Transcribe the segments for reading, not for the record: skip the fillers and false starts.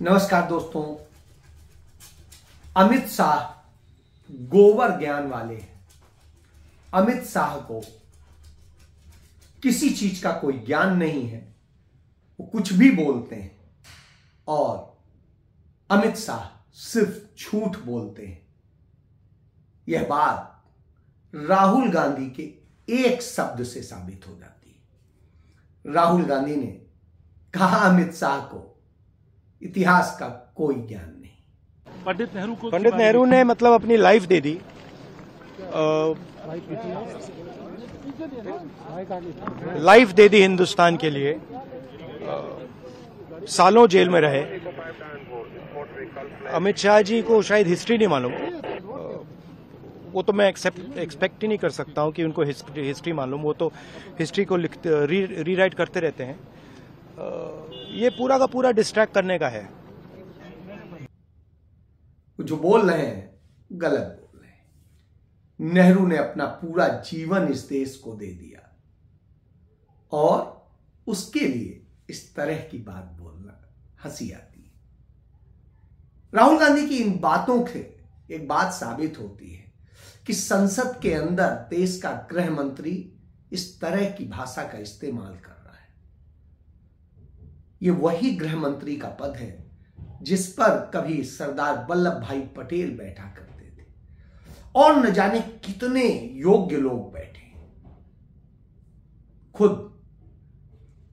नमस्कार दोस्तों। अमित शाह गोबर ज्ञान वाले हैं। अमित शाह को किसी चीज का कोई ज्ञान नहीं है, वो कुछ भी बोलते हैं और अमित शाह सिर्फ झूठ बोलते हैं। यह बात राहुल गांधी के एक शब्द से साबित हो जाती है। राहुल गांधी ने कहा अमित शाह को इतिहास का कोई ज्ञान नहीं। पंडित नेहरू ने मतलब अपनी लाइफ दे दी, लाइफ दे दी हिंदुस्तान के लिए। सालों जेल में रहे। अमित शाह जी को शायद हिस्ट्री नहीं मालूम, वो तो मैं एक्सपेक्ट ही नहीं कर सकता हूं कि उनको हिस्ट्री मालूम। वो तो हिस्ट्री को रीराइट करते रहते हैं। ये पूरा का पूरा डिस्ट्रैक्ट करने का है। जो बोल रहे हैं गलत बोल रहे हैं। नेहरू ने अपना पूरा जीवन इस देश को दे दिया और उसके लिए इस तरह की बात बोलना हंसी आती है। राहुल गांधी की इन बातों से एक बात साबित होती है कि संसद के अंदर देश का गृह मंत्री इस तरह की भाषा का इस्तेमाल कर रहा है। ये वही गृह मंत्री का पद है जिस पर कभी सरदार वल्लभ भाई पटेल बैठा करते थे और न जाने कितने योग्य लोग बैठे। खुद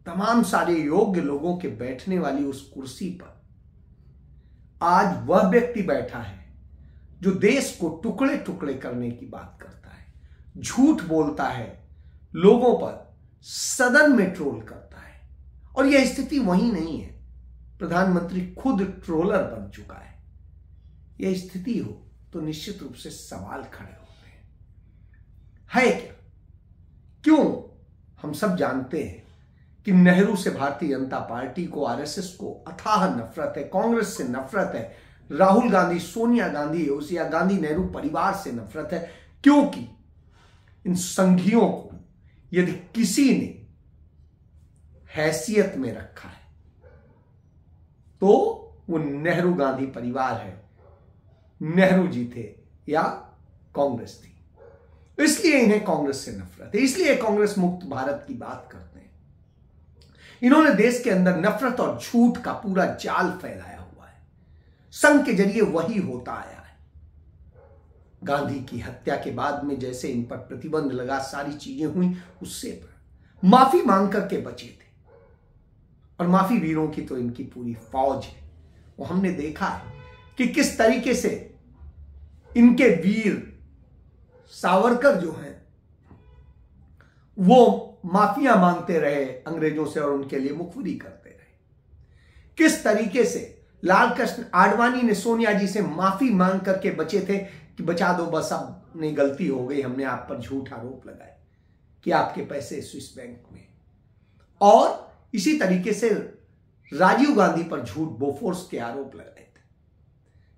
तमाम सारे योग्य लोगों के बैठने वाली उस कुर्सी पर आज वह व्यक्ति बैठा है जो देश को टुकड़े टुकड़े करने की बात करता है, झूठ बोलता है, लोगों पर सदन में ट्रोल करता है। और यह स्थिति वही नहीं है, प्रधानमंत्री खुद ट्रोलर बन चुका है। यह स्थिति हो तो निश्चित रूप से सवाल खड़े होते हैं, है क्या? क्यों? हम सब जानते हैं कि नेहरू से भारतीय जनता पार्टी को, आरएसएस को अथाह नफरत है, कांग्रेस से नफरत है, राहुल गांधी, सोनिया गांधी, या गांधी नेहरू परिवार से नफरत है, क्योंकि इन संघियों को यदि किसी ने हैसियत में रखा है तो वो नेहरू गांधी परिवार है। नेहरू जी थे या कांग्रेस थी, इसलिए इन्हें कांग्रेस से नफरत है, इसलिए कांग्रेस मुक्त भारत की बात करते हैं। इन्होंने देश के अंदर नफरत और झूठ का पूरा जाल फैलाया हुआ है। संघ के जरिए वही होता आया है। गांधी की हत्या के बाद में जैसे इन पर प्रतिबंध लगा, सारी चीजें हुई, उससे पर माफी मांग करके बचे थे और माफी वीरों की तो इनकी पूरी फौज है। वो हमने देखा है कि किस तरीके से इनके वीर सावरकर जो हैं वो माफिया मांगते रहे अंग्रेजों से और उनके लिए मुखबिरी करते रहे। किस तरीके से लाल कृष्ण आडवाणी ने सोनिया जी से माफी मांग करके बचे थे कि बचा दो, बस अब नहीं, गलती हो गई, हमने आप पर झूठ आरोप लगाए कि आपके पैसे स्विस बैंक में। और इसी तरीके से राजीव गांधी पर झूठ बोफोर्स के आरोप लगाए थे।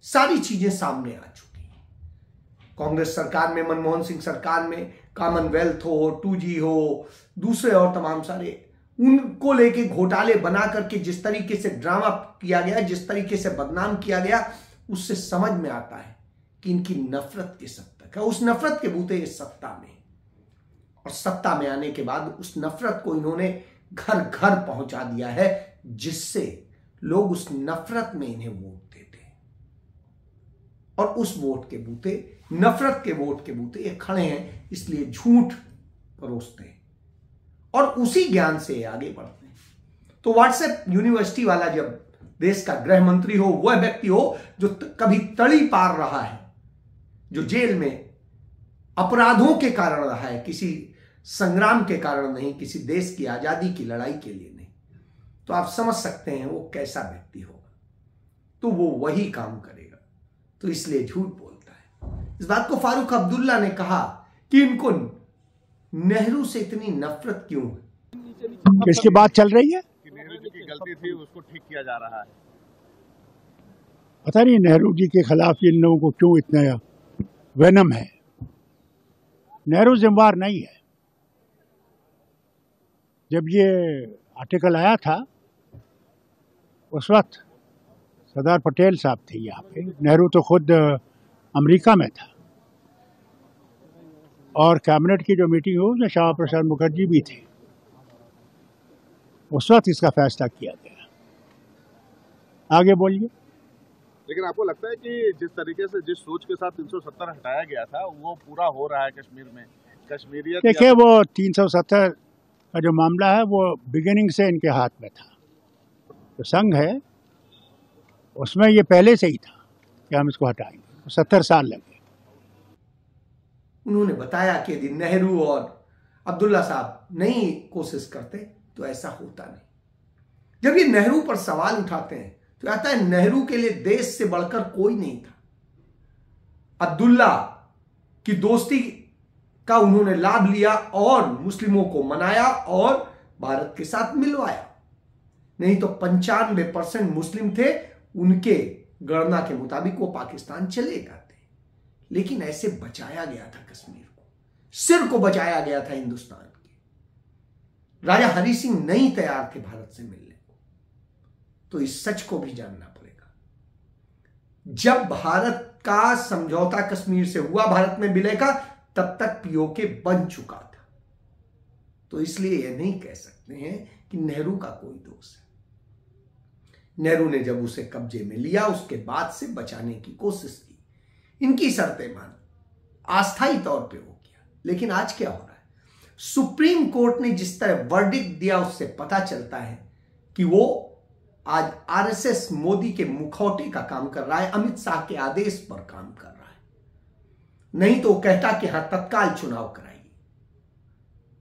सारी चीजें सामने आ चुकी हैं। कांग्रेस सरकार में, मनमोहन सिंह सरकार में कॉमनवेल्थ हो, 2G हो, दूसरे और तमाम सारे उनको लेके घोटाले बना करके जिस तरीके से ड्रामा किया गया, जिस तरीके से बदनाम किया गया, उससे समझ में आता है कि इनकी नफरत किस हद तक है। उस नफरत के बूते इस सत्ता में, और सत्ता में आने के बाद उस नफरत को इन्होंने घर घर पहुंचा दिया है, जिससे लोग उस नफरत में इन्हें वोट देते हैं। और उस वोट के बूते, नफरत के वोट के बूते ये खड़े हैं, इसलिए झूठ परोसते हैं और उसी ज्ञान से आगे बढ़ते हैं। तो व्हाट्सएप यूनिवर्सिटी वाला जब देश का गृह मंत्री हो, वह व्यक्ति हो जो कभी तड़ी पार रहा है, जो जेल में अपराधों के कारण रहा है, किसी संग्राम के कारण नहीं, किसी देश की आजादी की लड़ाई के लिए नहीं, तो आप समझ सकते हैं वो कैसा व्यक्ति होगा। तो वो वही काम करेगा, तो इसलिए झूठ बोलता है। इस बात को फारूक अब्दुल्ला ने कहा कि इनको नेहरू से इतनी नफरत क्यों है। किसकी बात चल रही है? नेहरू जी की गलती थी, उसको ठीक किया जा रहा है। पता नहीं नेहरू जी के खिलाफ इन लोगों को क्यों इतना वेनम है। नेहरू जिम्मेवार नहीं है। जब ये आर्टिकल आया था उस वक्त सरदार पटेल साहब थे यहाँ पे। नेहरू तो खुद अमेरिका में था, और कैबिनेट की जो मीटिंग हुई उसमें श्यामा प्रसाद मुखर्जी भी थे। उस वक्त इसका फैसला किया गया। आगे बोलिए। लेकिन आपको लगता है कि जिस तरीके से, जिस सोच के साथ 370 हटाया गया था, वो पूरा हो रहा है कश्मीर में? कश्मीरियत, देखिए, वो 370 का जो मामला है वो बिगिनिंग से इनके हाथ में था। तो संघ है उसमें ये पहले से ही था कि हम इसको हटाएंगे। 70 साल लगे। उन्होंने बताया कि यदि नेहरू और अब्दुल्ला साहब नहीं कोशिश करते तो ऐसा होता नहीं। जब ये नेहरू पर सवाल उठाते हैं तो कहता है नेहरू के लिए देश से बढ़कर कोई नहीं था। अब्दुल्ला की दोस्ती का उन्होंने लाभ लिया और मुस्लिमों को मनाया और भारत के साथ मिलवाया। नहीं तो 95% मुस्लिम थे, उनके गणना के मुताबिक वो पाकिस्तान चले जाते। लेकिन ऐसे बचाया गया था कश्मीर को, सिर को बचाया गया था हिंदुस्तान के। राजा हरि सिंह नहीं तैयार थे भारत से मिलने को। तो इस सच को भी जानना पड़ेगा। जब भारत का समझौता कश्मीर से हुआ, भारत में विलय का, तब तक पीओके बन चुका था। तो इसलिए यह नहीं कह सकते हैं कि नेहरू का कोई दोष है। नेहरू ने जब उसे कब्जे में लिया उसके बाद से बचाने की कोशिश की, इनकी शर्तें मान, अस्थायी तौर पे हो गया। लेकिन आज क्या हो रहा है? सुप्रीम कोर्ट ने जिस तरह वर्डिक्ट दिया उससे पता चलता है कि वो आज आरएसएस मोदी के मुखौटे का काम कर रहा है, अमित शाह के आदेश पर काम कर रहा है। नहीं तो कहता कि हां तत्काल चुनाव कराइए,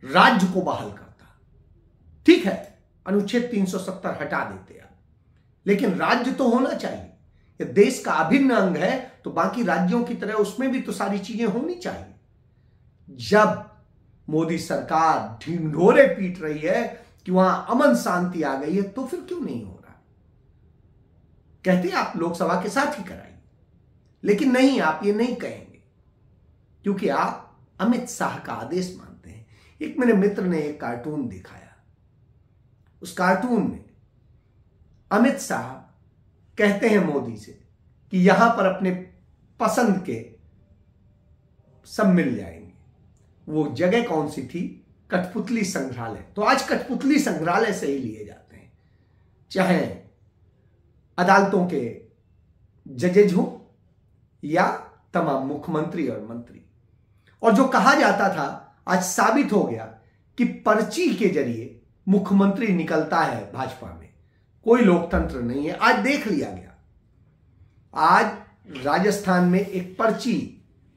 राज्य को बहाल करता। ठीक है, अनुच्छेद 370 हटा देते आप, लेकिन राज्य तो होना चाहिए। यह देश का अभिन्न अंग है तो बाकी राज्यों की तरह उसमें भी तो सारी चीजें होनी चाहिए। जब मोदी सरकार ढिंढोरे पीट रही है कि वहां अमन शांति आ गई है, तो फिर क्यों नहीं हो रहा? कहते आप लोकसभा के साथ ही कराइए, लेकिन नहीं, आप ये नहीं कहेंगे क्योंकि आप अमित शाह का आदेश मानते हैं। एक मेरे मित्र ने एक कार्टून दिखाया। उस कार्टून में अमित शाह कहते हैं मोदी से कि यहां पर अपने पसंद के सब मिल जाएंगे। वो जगह कौन सी थी? कठपुतली संग्रहालय। तो आज कठपुतली संग्रहालय से ही लिए जाते हैं, चाहे अदालतों के जजेज हो या तमाम मुख्यमंत्री और मंत्री। और जो कहा जाता था आज साबित हो गया कि पर्ची के जरिए मुख्यमंत्री निकलता है भाजपा में, कोई लोकतंत्र नहीं है। आज देख लिया गया। आज राजस्थान में एक पर्ची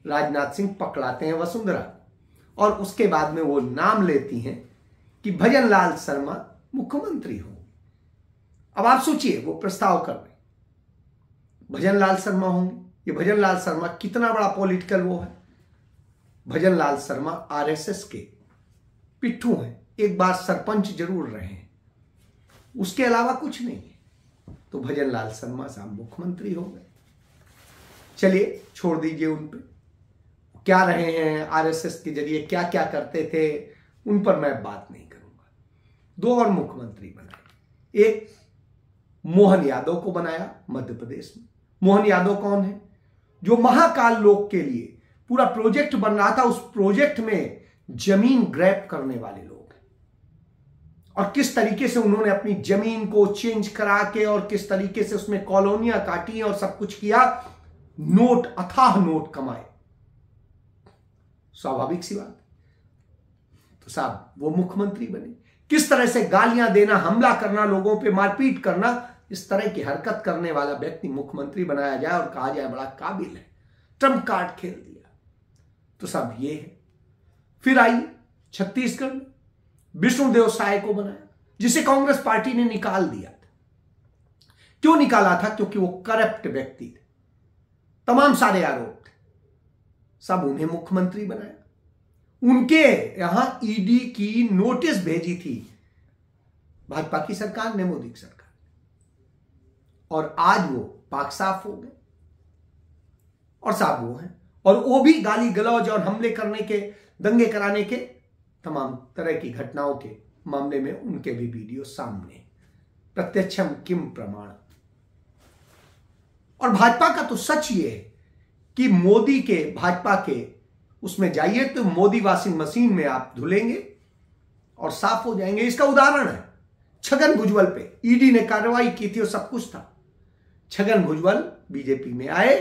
राजनाथ सिंह पकड़ाते हैं वसुंधरा, और उसके बाद में वो नाम लेती हैं कि भजनलाल शर्मा मुख्यमंत्री होंगे। अब आप सोचिए, वो प्रस्ताव कर रहे भजनलाल शर्मा होंगे। ये भजनलाल शर्मा कितना बड़ा पॉलिटिकल वो है। भजनलाल शर्मा आरएसएस के पिट्ठू हैं, एक बार सरपंच जरूर रहे हैं, उसके अलावा कुछ नहीं है। तो भजनलाल शर्मा साहब मुख्यमंत्री हो गए। चलिए छोड़ दीजिए उन पे, क्या रहे हैं आरएसएस के जरिए, क्या क्या करते थे, उन पर मैं बात नहीं करूंगा। दो और मुख्यमंत्री बनाए। एक मोहन यादव को बनाया मध्य प्रदेश में। मोहन यादव कौन है? जो महाकाल लोक के लिए पूरा प्रोजेक्ट बन रहा था, उस प्रोजेक्ट में जमीन ग्रैब करने वाले लोग हैं। और किस तरीके से उन्होंने अपनी जमीन को चेंज करा के और किस तरीके से उसमें कॉलोनियां काटी और सब कुछ किया, नोट, अथाह नोट कमाए। स्वाभाविक सी बात। तो साहब वो मुख्यमंत्री बने। किस तरह से गालियां देना, हमला करना, लोगों पे मारपीट करना, इस तरह की हरकत करने वाला व्यक्ति मुख्यमंत्री बनाया जाए और कहा जाए बड़ा काबिल है, ट्रम्प कार्ड खेल दिया। तो साहब ये है। फिर आई छत्तीसगढ़ में विष्णुदेव साय को बनाया, जिसे कांग्रेस पार्टी ने निकाल दिया था। क्यों निकाला था? क्योंकि वो करप्ट व्यक्ति थे, तमाम सारे आरोप थे। सब उन्हें मुख्यमंत्री बनाया। उनके यहां ईडी की नोटिस भेजी थी भाजपा की सरकार ने, मोदी की सरकार, और आज वो पाक साफ हो गए। और साहब वो हैं, और वो भी गाली गलौज और हमले करने के, दंगे कराने के, तमाम तरह की घटनाओं के मामले में उनके भी वीडियो सामने। प्रत्यक्षम किम प्रमाण। और भाजपा का तो सच ये है कि मोदी के भाजपा के उसमें जाइए तो मोदी वॉशिंग मशीन में आप धुलेंगे और साफ हो जाएंगे। इसका उदाहरण है छगन भुजबल पे ईडी ने कार्रवाई की थी और सब कुछ था। छगन भुजबल बीजेपी में आए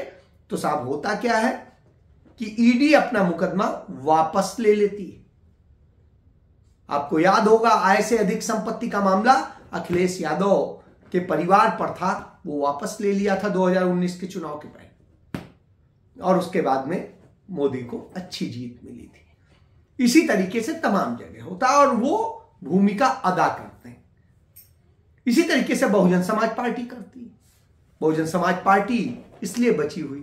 तो साहब होता क्या है कि ईडी अपना मुकदमा वापस ले लेती है। आपको याद होगा आय से अधिक संपत्ति का मामला अखिलेश यादव के परिवार पर था, वो वापस ले लिया था 2019 के चुनाव के पहले और उसके बाद में मोदी को अच्छी जीत मिली थी। इसी तरीके से तमाम जगह होता है और वो भूमिका अदा करते हैं। इसी तरीके से बहुजन समाज पार्टी करती है। बहुजन समाज पार्टी इसलिए बची हुई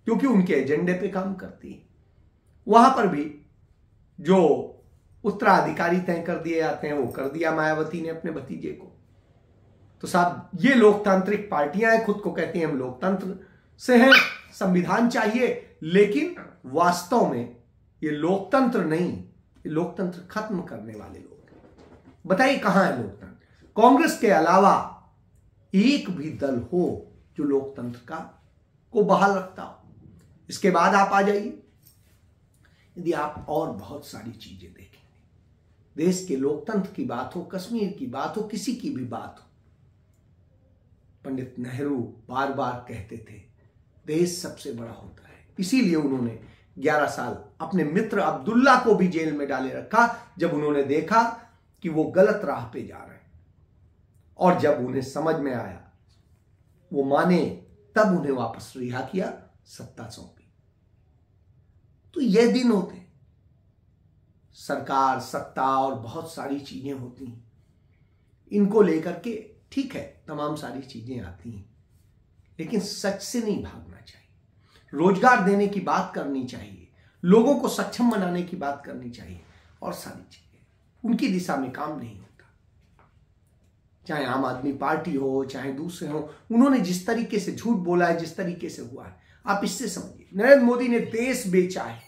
क्योंकि उनके एजेंडे पे काम करती है। वहां पर भी जो उत्तराधिकारी तय कर दिए जाते हैं वो कर दिया मायावती ने अपने भतीजे को। तो साहब ये लोकतांत्रिक पार्टियां हैं, खुद को कहती हैं हम लोकतंत्र से हैं, संविधान चाहिए, लेकिन वास्तव में ये लोकतंत्र नहीं, ये लोकतंत्र खत्म करने वाले लोग हैं। बताइए कहां है लोकतंत्र? कांग्रेस के अलावा एक भी दल हो जो लोकतंत्र का को बहाल रखता हो। इसके बाद आप आ जाइए, यदि आप और बहुत सारी चीजें देखेंगे, देश के लोकतंत्र की बात हो, कश्मीर की बात हो, किसी की भी बात हो, पंडित नेहरू बार बार कहते थे देश सबसे बड़ा होता है। इसीलिए उन्होंने 11 साल अपने मित्र अब्दुल्ला को भी जेल में डाले रखा जब उन्होंने देखा कि वो गलत राह पे जा रहे हैं। और जब उन्हें समझ में आया, वो माने, तब उन्हें वापस रिहा किया, सत्ता सौंपी। तो ये दिन होते हैं, सरकार, सत्ता और बहुत सारी चीजें होती हैं। इनको लेकर के ठीक है तमाम सारी चीजें आती हैं, लेकिन सच से नहीं भागना चाहिए। रोजगार देने की बात करनी चाहिए, लोगों को सक्षम बनाने की बात करनी चाहिए और सारी चीजें उनकी दिशा में काम नहीं होता। चाहे आम आदमी पार्टी हो, चाहे दूसरे हो, उन्होंने जिस तरीके से झूठ बोला है, जिस तरीके से हुआ है, आप इससे समझिए नरेंद्र मोदी ने देश बेचा है।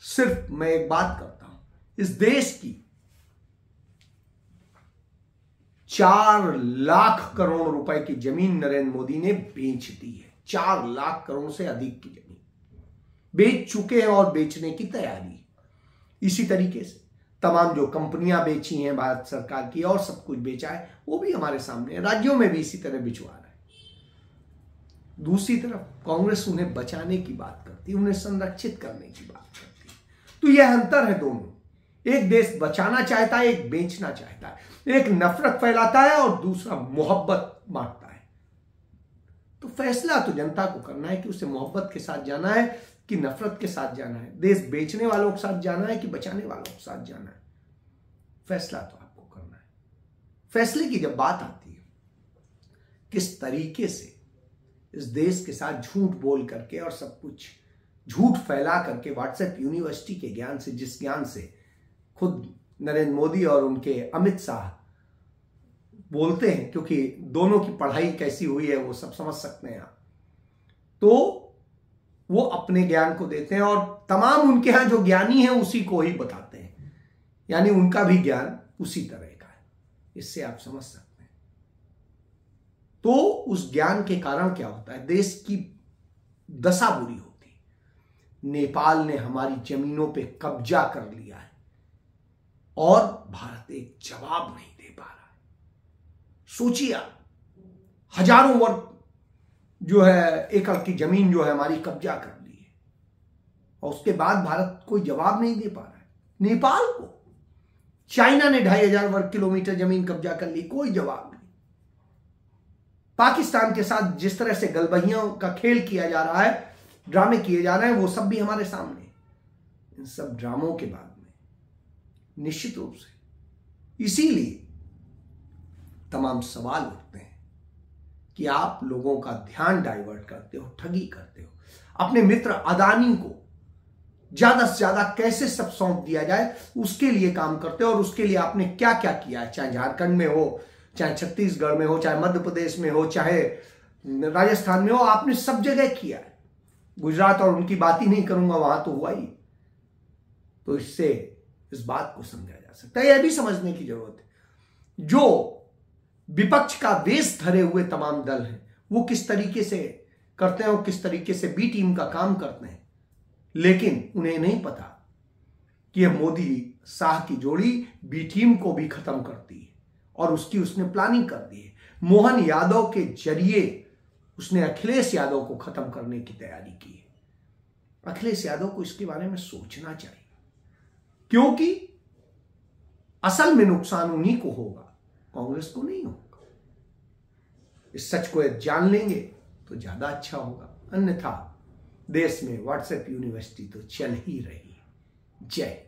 सिर्फ मैं एक बात करता हूं, इस देश की 4 लाख करोड़ रुपए की जमीन नरेंद्र मोदी ने बेच दी है। 4 लाख करोड़ से अधिक की जमीन बेच चुके हैं और बेचने की तैयारी। इसी तरीके से तमाम जो कंपनियां बेची हैं भारत सरकार की और सब कुछ बेचा है, वो भी हमारे सामने है। राज्यों में भी इसी तरह बिचवा रहा है। दूसरी तरफ कांग्रेस उन्हें बचाने की बात करती है, उन्हें संरक्षित करने की बात करती है। तो यह अंतर है दोनों। एक देश बचाना चाहता है, एक बेचना चाहता है। एक नफरत फैलाता है और दूसरा मोहब्बत बांटता है। तो फैसला तो जनता को करना है कि उसे मोहब्बत के साथ जाना है कि नफरत के साथ जाना है, देश बेचने वालों के साथ जाना है कि बचाने वालों के साथ जाना है। फैसला तो आपको करना है। फैसले की जब बात आती है, किस तरीके से इस देश के साथ झूठ बोल करके और सब कुछ झूठ फैला करके व्हाट्सएप यूनिवर्सिटी के ज्ञान से, जिस ज्ञान से खुद नरेंद्र मोदी और उनके अमित शाह बोलते हैं, क्योंकि दोनों की पढ़ाई कैसी हुई है वो सब समझ सकते हैं आप, तो वो अपने ज्ञान को देते हैं और तमाम उनके यहां जो ज्ञानी हैं उसी को ही बताते हैं, यानी उनका भी ज्ञान उसी तरह का है। इससे आप समझ सकते हैं। तो उस ज्ञान के कारण क्या होता है, देश की दशा बुरी होती है। नेपाल ने हमारी जमीनों पे कब्जा कर लिया है और भारत एक जवाब नहीं दे पा रहा है। सोचिए आप, हजारों वर्ग जो है एकड़ की जमीन जो है हमारी कब्जा कर ली है और उसके बाद भारत कोई जवाब नहीं दे पा रहा है नेपाल को। चाइना ने 2500 वर्ग किलोमीटर जमीन कब्जा कर ली, कोई जवाब नहीं। पाकिस्तान के साथ जिस तरह से गलबहियों का खेल किया जा रहा है, ड्रामे किए जा रहे हैं, वो सब भी हमारे सामने। इन सब ड्रामों के बाद में निश्चित रूप से इसीलिए तमाम सवाल उठते हैं कि आप लोगों का ध्यान डाइवर्ट करते हो, ठगी करते हो। अपने मित्र अदानी को ज्यादा से ज्यादा कैसे सब सौंप दिया जाए उसके लिए काम करते हो और उसके लिए आपने क्या क्या किया है, चाहे झारखंड में हो, चाहे छत्तीसगढ़ में हो, चाहे मध्य प्रदेश में हो, चाहे राजस्थान में हो, आपने सब जगह किया है। गुजरात और उनकी बात ही नहीं करूंगा, वहां तो हुआ ही। तो इससे इस बात को समझा जा सकता है। यह भी समझने की जरूरत है, जो विपक्ष का वेश धरे हुए तमाम दल हैं वो किस तरीके से करते हैं और किस तरीके से बी टीम का काम करते हैं, लेकिन उन्हें नहीं पता कि यह मोदी शाह की जोड़ी बी टीम को भी खत्म करती है और उसकी उसने प्लानिंग कर दी है। मोहन यादव के जरिए उसने अखिलेश यादव को खत्म करने की तैयारी की है। अखिलेश यादव को इसके बारे में सोचना चाहिए, क्योंकि असल में नुकसान उन्हीं को होगा, कांग्रेस को नहीं होगा। इस सच को जान लेंगे तो ज्यादा अच्छा होगा, अन्यथा देश में व्हाट्सएप यूनिवर्सिटी तो चल ही रही है। जय